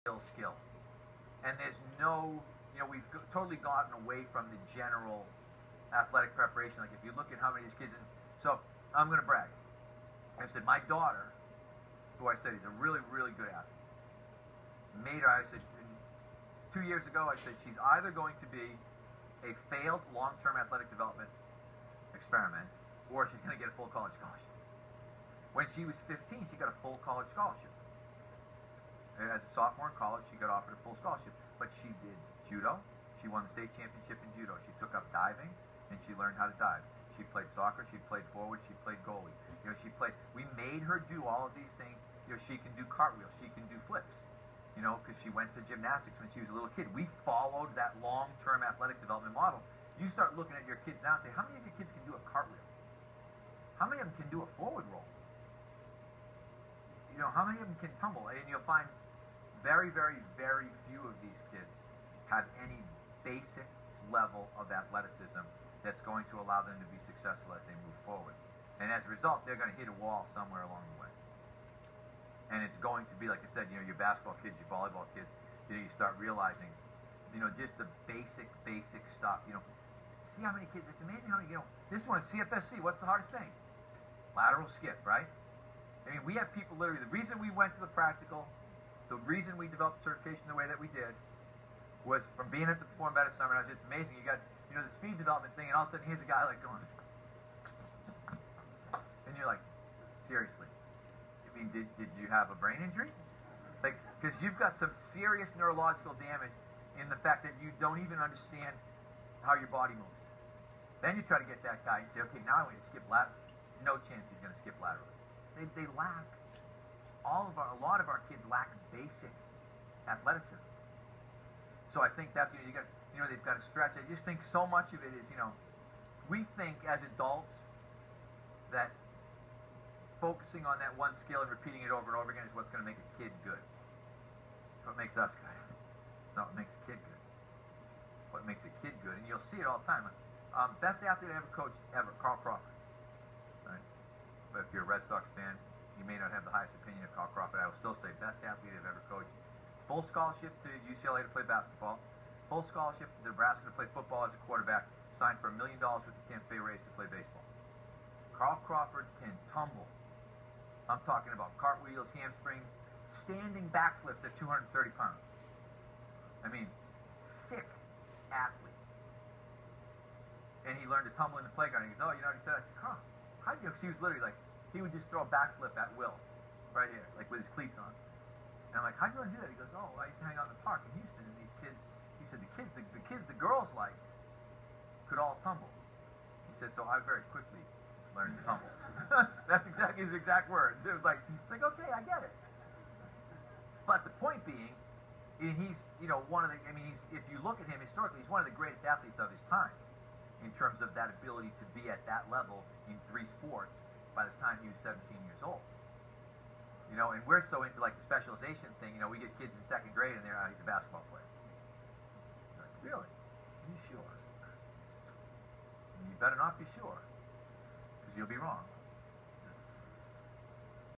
skill. And there's no, we've totally gotten away from the general athletic preparation. Like if you look at how many of these kids, so I'm going to brag. I said, my daughter, who I said is a really, really good athlete, made her, I said, 2 years ago, I said, she's either going to be a failed long-term athletic development experiment, or she's going to get a full college scholarship. When she was 15, she got a full college scholarship. As a sophomore in college, she got offered a full scholarship. But she did judo. She won the state championship in judo. She took up diving, and she learned how to dive. She played soccer. She played forward. She played goalie. We made her do all of these things. She can do cartwheels. She can do flips. Because she went to gymnastics when she was a little kid. We followed that long-term athletic development model. You start looking at your kids now and say, how many of your kids can do a cartwheel? How many of them can do a forward roll? How many of them can tumble? And you'll find very, very, very few of these kids have any basic level of athleticism that's going to allow them to be successful as they move forward. And as a result, they're going to hit a wall somewhere along the way. And it's going to be, like I said, your basketball kids, your volleyball kids, you start realizing, just the basic stuff. See how many kids, it's amazing how many, this one, CFSC, what's the hardest thing? Lateral skip, right? I mean, we have people literally, the reason we went to the practical, the reason we developed certification the way that we did, was from being at the Perform Better Summer. It's amazing. You got, the speed development thing, and all of a sudden here's a guy like going, and you're like, seriously? I mean, did you have a brain injury? Like, because you've got some serious neurological damage in the fact that you don't even understand how your body moves. Then you try to get that guy and say, okay, now I'm going to skip laterally. No chance he's going to skip laterally. They lack, a lot of our kids lack basic athleticism. So I think that's, they've got to stretch. I just think so much of it is, we think as adults that focusing on that one skill and repeating it over and over again is what's going to make a kid good. It's what makes us good. It's not what makes a kid good. What makes a kid good, and you'll see it all the time. Best athlete I ever coached ever, Carl Crawford. Right? But if you're a Red Sox fan, you may not have the highest opinion of Carl Crawford. I will still say best athlete I've ever coached. Full scholarship to UCLA to play basketball. Full scholarship to Nebraska to play football as a quarterback. Signed for $1 million with the Tampa Bay Rays to play baseball. Carl Crawford can tumble. I'm talking about cartwheels, hamstring, standing backflips at 230 pounds. I mean, sick athlete. And he learned to tumble in the playground. He goes, oh, what he said? I said, Carl, how do you, because he was literally like, he would just throw a backflip at will, right here, like with his cleats on. And I'm like, how'd you learn to do that? He goes, oh, I used to hang out in the park in Houston, and these kids, he said, the girls like, could all tumble. He said, so I very quickly learned to tumble. That's exactly his exact words. It's like, okay, I get it. But the point being, he's, one of the, if you look at him historically, he's one of the greatest athletes of his time in terms of that ability to be at that level in 3 sports by the time he was 17 years old. And we're so into like the specialization thing, we get kids in 2nd grade and they're, he's a basketball player. Like, really? Are you sure? You better not be sure, because you'll be wrong.